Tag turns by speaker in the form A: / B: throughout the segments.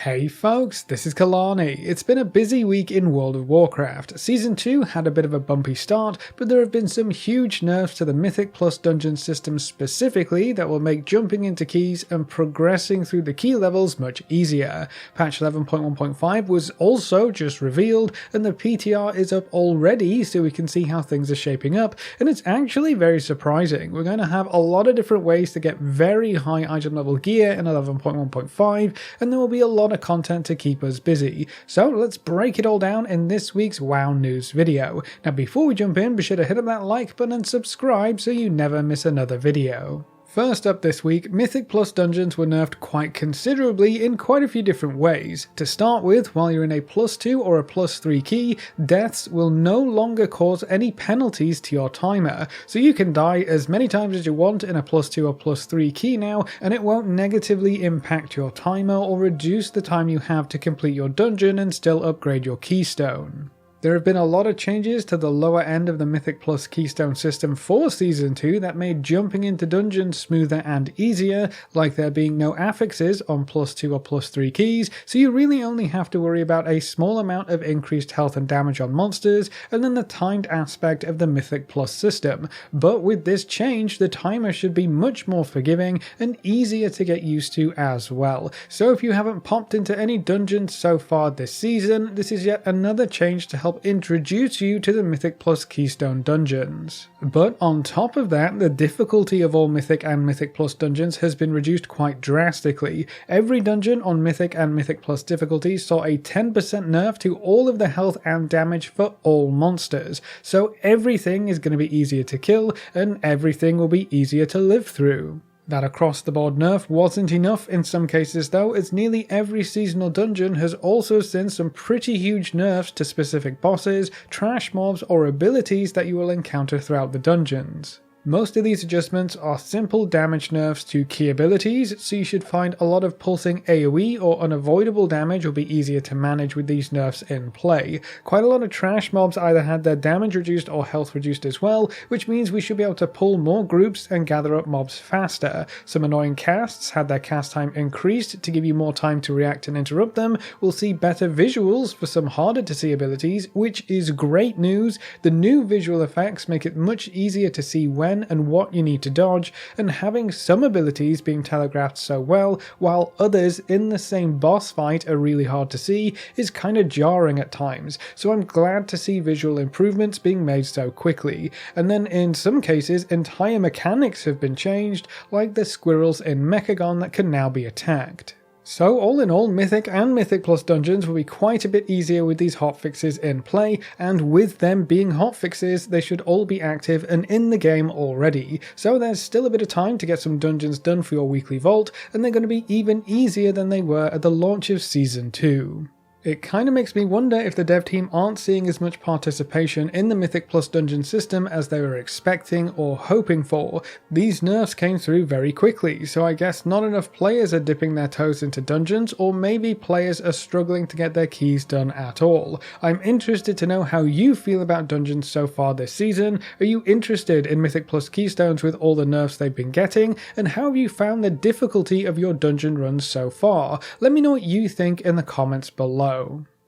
A: Hey folks, this is Kalani. It's been a busy week in World of Warcraft. Season 2 had a bit of a bumpy start, but there have been some huge nerfs to the Mythic plus dungeon system specifically that will make jumping into keys and progressing through the key levels much easier. Patch 11.1.5 was also just revealed, and the PTR is up already so we can see how things are shaping up, and it's actually very surprising. We're going to have a lot of different ways to get very high item level gear in 11.1.5, and there will be a lot of content to keep us busy. So let's break it all down in this week's WoW news video. Now before we jump in, be sure to hit up that like button and subscribe so you never miss another video. First up this week, Mythic plus dungeons were nerfed quite considerably in quite a few different ways. To start with, while you're in a +2 or a +3 key, deaths will no longer cause any penalties to your timer, so you can die as many times as you want in a +2 or +3 key now, and it won't negatively impact your timer or reduce the time you have to complete your dungeon and still upgrade your keystone. There have been a lot of changes to the lower end of the Mythic plus Keystone system for Season 2 that made jumping into dungeons smoother and easier, like there being no affixes on +2 or +3 keys, so you really only have to worry about a small amount of increased health and damage on monsters, and then the timed aspect of the Mythic plus system. But with this change, the timer should be much more forgiving and easier to get used to as well. So if you haven't popped into any dungeons so far this season, this is yet another change to help introduce you to the Mythic plus Keystone dungeons. But on top of that, the difficulty of all Mythic and Mythic plus dungeons has been reduced quite drastically. Every dungeon on Mythic and Mythic plus difficulty saw a 10% nerf to all of the health and damage for all monsters, so everything is going to be easier to kill and everything will be easier to live through. That across-the-board nerf wasn't enough in some cases though, as nearly every seasonal dungeon has also seen some pretty huge nerfs to specific bosses, trash mobs, or abilities that you will encounter throughout the dungeons. Most of these adjustments are simple damage nerfs to key abilities, so you should find a lot of pulsing AoE or unavoidable damage will be easier to manage with these nerfs in play. Quite a lot of trash mobs either had their damage reduced or health reduced as well, which means we should be able to pull more groups and gather up mobs faster. Some annoying casts had their cast time increased to give you more time to react and interrupt them. We'll see better visuals for some harder to see abilities, which is great news. The new visual effects make it much easier to see when and what you need to dodge, and having some abilities being telegraphed so well while others in the same boss fight are really hard to see is kind of jarring at times, so I'm glad to see visual improvements being made so quickly. And then in some cases entire mechanics have been changed, like the squirrels in Mechagon that can now be attacked. So all in all, Mythic and Mythic plus dungeons will be quite a bit easier with these hotfixes in play, and with them being hotfixes, they should all be active and in the game already. So there's still a bit of time to get some dungeons done for your weekly vault, and they're going to be even easier than they were at the launch of Season 2. It kind of makes me wonder if the dev team aren't seeing as much participation in the Mythic plus dungeon system as they were expecting or hoping for. These nerfs came through very quickly, so I guess not enough players are dipping their toes into dungeons, or maybe players are struggling to get their keys done at all. I'm interested to know how you feel about dungeons so far this season. Are you interested in Mythic plus keystones with all the nerfs they've been getting, and how have you found the difficulty of your dungeon runs so far? Let me know what you think in the comments below.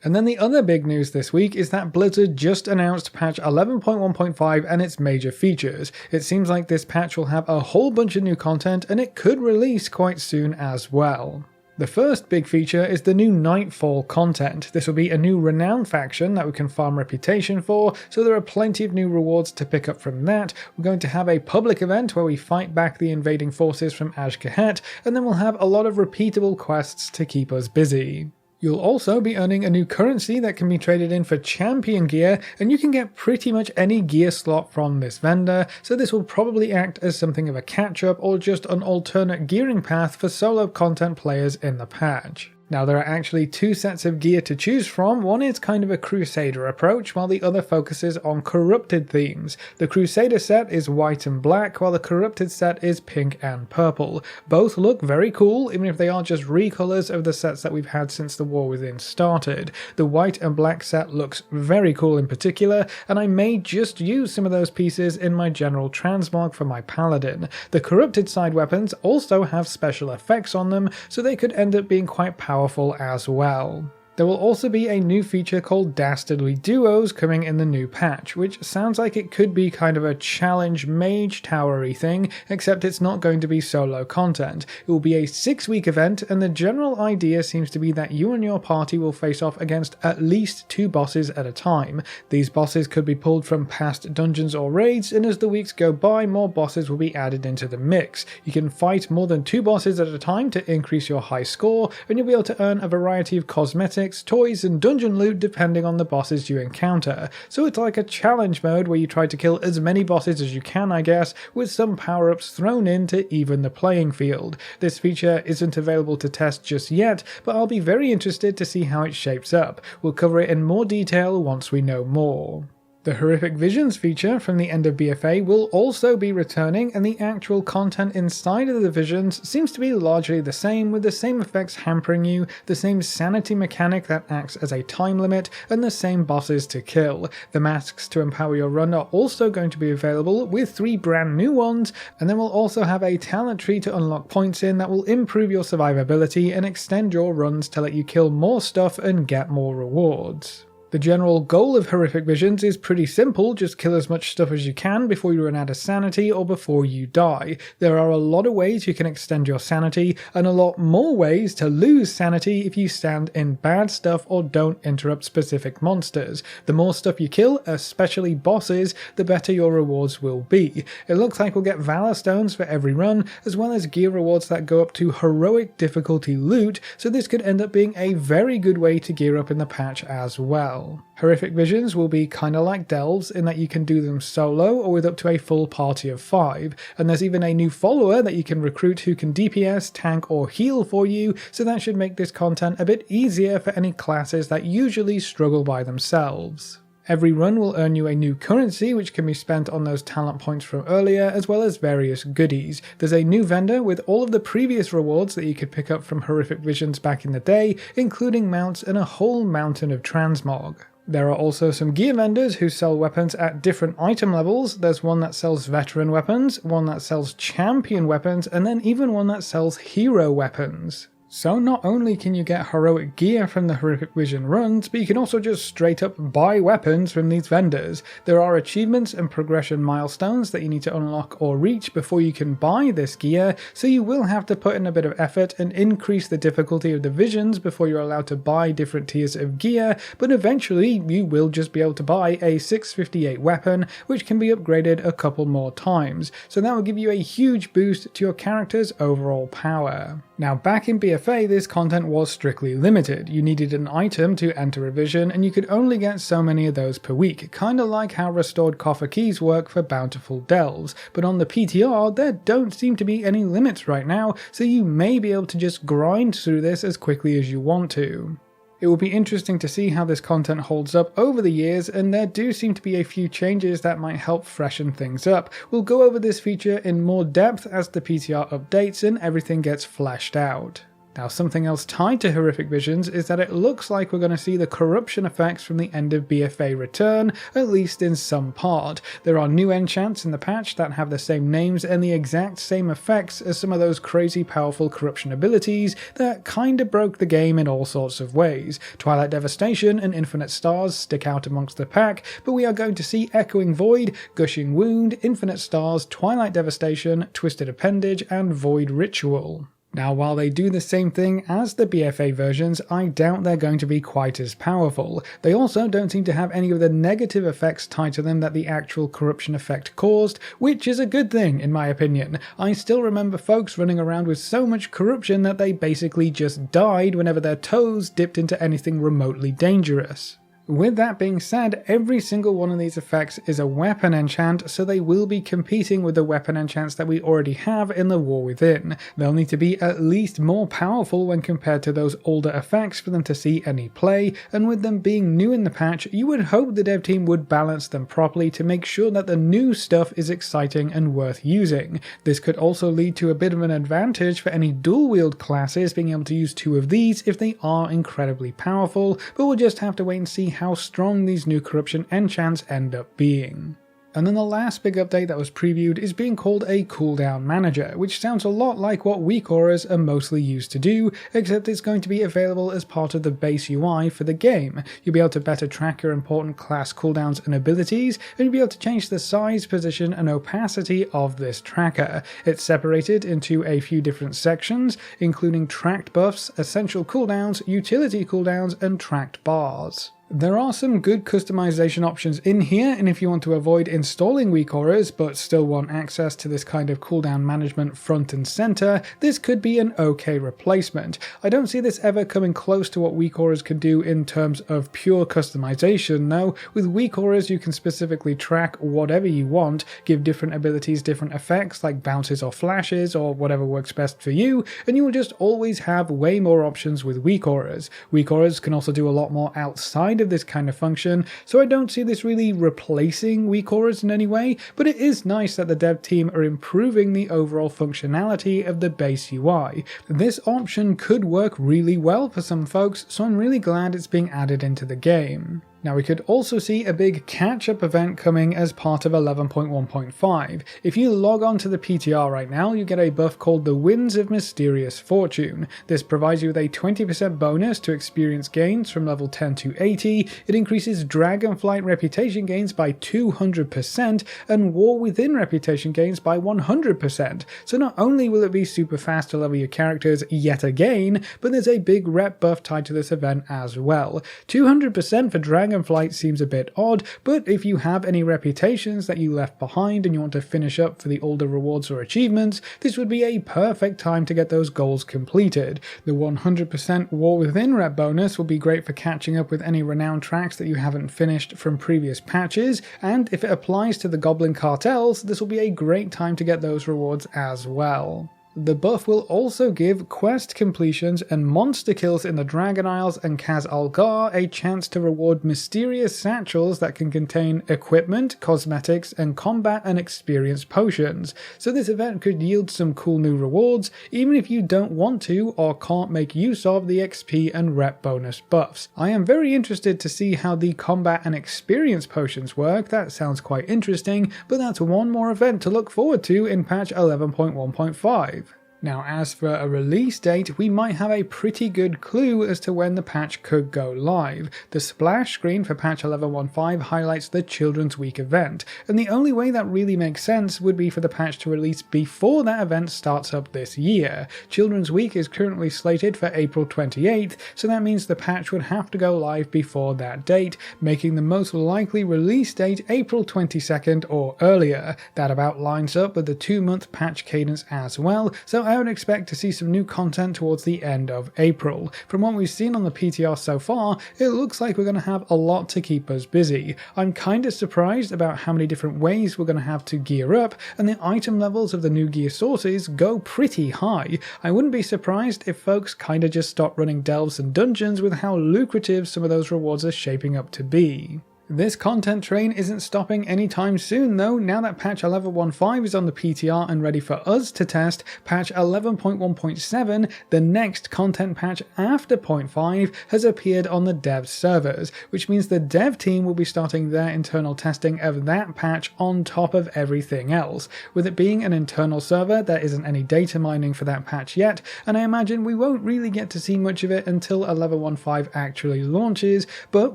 A: And then the other big news this week is that Blizzard just announced patch 11.1.5 and its major features. It seems like this patch will have a whole bunch of new content, and it could release quite soon as well. The first big feature is the new Nightfall content. This will be a new renown faction that we can farm reputation for, so there are plenty of new rewards to pick up from that. We're going to have a public event where we fight back the invading forces from Azj-Kahet, and then we'll have a lot of repeatable quests to keep us busy. You'll also be earning a new currency that can be traded in for champion gear, and you can get pretty much any gear slot from this vendor, so this will probably act as something of a catch-up or just an alternate gearing path for solo content players in the patch. Now there are actually two sets of gear to choose from. One is kind of a Crusader approach, while the other focuses on corrupted themes. The Crusader set is white and black, while the corrupted set is pink and purple. Both look very cool, even if they are just recolors of the sets that we've had since the War Within started. The white and black set looks very cool in particular, and I may just use some of those pieces in my general transmog for my paladin. The corrupted side weapons also have special effects on them, so they could end up being quite powerful powerful as well. There will also be a new feature called Dastardly Duos coming in the new patch, which sounds like it could be kind of a challenge mage towery thing, except it's not going to be solo content. It will be a 6-week event, and the general idea seems to be that you and your party will face off against at least 2 bosses at a time. These bosses could be pulled from past dungeons or raids, and as the weeks go by, more bosses will be added into the mix. You can fight more than 2 bosses at a time to increase your high score, and you'll be able to earn a variety of cosmetics, toys and dungeon loot depending on the bosses you encounter. So it's like a challenge mode where you try to kill as many bosses as you can, I guess, with some power-ups thrown in to even the playing field. This feature isn't available to test just yet, but I'll be very interested to see how it shapes up. We'll cover it in more detail once we know more. The Horrific Visions feature from the end of BFA will also be returning, and the actual content inside of the visions seems to be largely the same, with the same effects hampering you, the same sanity mechanic that acts as a time limit, and the same bosses to kill. The masks to empower your run are also going to be available, with 3 brand new ones, and then we'll also have a talent tree to unlock points in that will improve your survivability and extend your runs to let you kill more stuff and get more rewards. The general goal of Horrific Visions is pretty simple: just kill as much stuff as you can before you run out of sanity or before you die. There are a lot of ways you can extend your sanity, and a lot more ways to lose sanity if you stand in bad stuff or don't interrupt specific monsters. The more stuff you kill, especially bosses, the better your rewards will be. It looks like we'll get Valor Stones for every run, as well as gear rewards that go up to heroic difficulty loot, so this could end up being a very good way to gear up in the patch as well. Horrific Visions will be kinda like Delves in that you can do them solo or with up to a full party of 5, and there's even a new follower that you can recruit who can DPS, tank or heal for you, so that should make this content a bit easier for any classes that usually struggle by themselves. Every run will earn you a new currency which can be spent on those talent points from earlier, as well as various goodies. There's a new vendor with all of the previous rewards that you could pick up from Horrific Visions back in the day, including mounts and a whole mountain of transmog. There are also some gear vendors who sell weapons at different item levels. There's one that sells veteran weapons, one that sells champion weapons, and then even one that sells hero weapons. So not only can you get heroic gear from the Horrific Vision runs, but you can also just straight up buy weapons from these vendors. There are achievements and progression milestones that you need to unlock or reach before you can buy this gear, so you will have to put in a bit of effort and increase the difficulty of the visions before you're allowed to buy different tiers of gear, but eventually you will just be able to buy a 658 weapon, which can be upgraded a couple more times, so that will give you a huge boost to your character's overall power. Now back in BFA, this content was strictly limited. You needed an item to enter a vision, and you could only get so many of those per week, kinda like how restored coffer keys work for bountiful delves. But on the PTR, there don't seem to be any limits right now, so you may be able to just grind through this as quickly as you want to. It will be interesting to see how this content holds up over the years, and there do seem to be a few changes that might help freshen things up. We'll go over this feature in more depth as the PTR updates and everything gets fleshed out. Now, something else tied to Horrific Visions is that it looks like we're going to see the corruption effects from the end of BFA return, at least in some part. There are new enchants in the patch that have the same names and the exact same effects as some of those crazy powerful corruption abilities that kinda broke the game in all sorts of ways. Twilight Devastation and Infinite Stars stick out amongst the pack, but we are going to see Echoing Void, Gushing Wound, Infinite Stars, Twilight Devastation, Twisted Appendage, and Void Ritual. Now, while they do the same thing as the BFA versions, I doubt they're going to be quite as powerful. They also don't seem to have any of the negative effects tied to them that the actual corruption effect caused, which is a good thing in my opinion. I still remember folks running around with so much corruption that they basically just died whenever their toes dipped into anything remotely dangerous. With that being said, every single one of these effects is a weapon enchant, so they will be competing with the weapon enchants that we already have in the War Within. They'll need to be at least more powerful when compared to those older effects for them to see any play, and with them being new in the patch, you would hope the dev team would balance them properly to make sure that the new stuff is exciting and worth using. This could also lead to a bit of an advantage for any dual wield classes being able to use 2 of these if they are incredibly powerful, but we'll just have to wait and see how strong these new corruption enchants end up being. And then the last big update that was previewed is being called a cooldown manager, which sounds a lot like what weakauras are mostly used to do, except it's going to be available as part of the base UI for the game. You'll be able to better track your important class cooldowns and abilities, and you'll be able to change the size, position, and opacity of this tracker. It's separated into a few different sections, including tracked buffs, essential cooldowns, utility cooldowns, and tracked bars. There are some good customization options in here, and if you want to avoid installing weakauras but still want access to this kind of cooldown management front and center, this could be an okay replacement. I don't see this ever coming close to what weakauras can do in terms of pure customization though. With weakauras you can specifically track whatever you want, give different abilities different effects like bounces or flashes or whatever works best for you, and you will just always have way more options with weakauras. Weakauras can also do a lot more outside of this kind of function, so I don't see this really replacing weakauras in any way, but it is nice that the dev team are improving the overall functionality of the base UI. This option could work really well for some folks, so I'm really glad it's being added into the game. Now we could also see a big catch-up event coming as part of 11.1.5. If you log on to the PTR right now, you get a buff called the Winds of Mysterious Fortune. This provides you with a 20% bonus to experience gains from level 10 to 80, it increases Dragonflight reputation gains by 200% and War Within reputation gains by 100%. So not only will it be super fast to level your characters yet again, but there's a big rep buff tied to this event as well. 200% for Dragonflight seems a bit odd, but if you have any reputations that you left behind and you want to finish up for the older rewards or achievements, this would be a perfect time to get those goals completed. The 100% War Within rep bonus will be great for catching up with any renown tracks that you haven't finished from previous patches, and if it applies to the Goblin cartels, this will be a great time to get those rewards as well. The buff will also give quest completions and monster kills in the Dragon Isles and Kaz Algar a chance to reward mysterious satchels that can contain equipment, cosmetics, and combat and experience potions. So this event could yield some cool new rewards, even if you don't want to or can't make use of the XP and rep bonus buffs. I am very interested to see how the combat and experience potions work. That sounds quite interesting, but that's one more event to look forward to in patch 11.1.5. Now as for a release date, we might have a pretty good clue as to when the patch could go live. The splash screen for patch 11.1.5 highlights the Children's Week event, and the only way that really makes sense would be for the patch to release before that event starts up this year. Children's Week is currently slated for April 28th, so that means the patch would have to go live before that date, making the most likely release date April 22nd or earlier. That about lines up with the 2-month patch cadence as well, so I would expect to see some new content towards the end of April. From what we've seen on the PTR so far, it looks like we're going to have a lot to keep us busy. I'm kind of surprised about how many different ways we're going to have to gear up, and the item levels of the new gear sources go pretty high. I wouldn't be surprised if folks kind of just stop running delves and dungeons with how lucrative some of those rewards are shaping up to be. This content train isn't stopping anytime soon though. Now that patch 11.1.5 is on the PTR and ready for us to test, patch 11.1.7, the next content patch after 0.5, has appeared on the dev servers, which means the dev team will be starting their internal testing of that patch on top of everything else. With it being an internal server, there isn't any data mining for that patch yet, and I imagine we won't really get to see much of it until 11.1.5 actually launches, but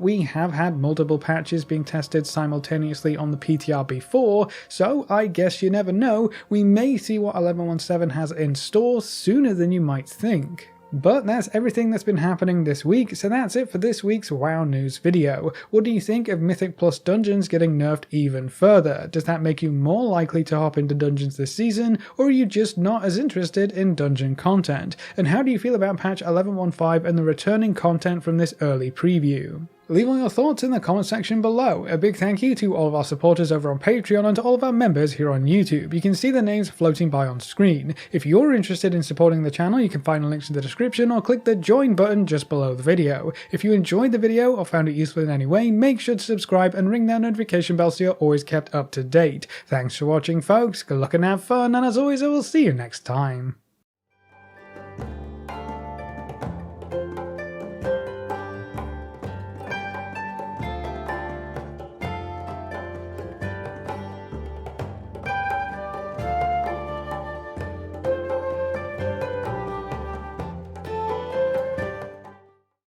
A: we have had multiple patches being tested simultaneously on the PTR before, so I guess you never know, we may see what 11.1.7 has in store sooner than you might think. But that's everything that's been happening this week, so that's it for this week's WoW News video. What do you think of Mythic Plus dungeons getting nerfed even further? Does that make you more likely to hop into dungeons this season, or are you just not as interested in dungeon content? And how do you feel about patch 11.1.5 and the returning content from this early preview? Leave all your thoughts in the comment section below. A big thank you to all of our supporters over on Patreon and to all of our members here on YouTube. You can see their names floating by on screen. If you're interested in supporting the channel, you can find the links in the description or click the join button just below the video. If you enjoyed the video or found it useful in any way, make sure to subscribe and ring that notification bell so you're always kept up to date. Thanks for watching folks, good luck and have fun, and as always I will see you next time.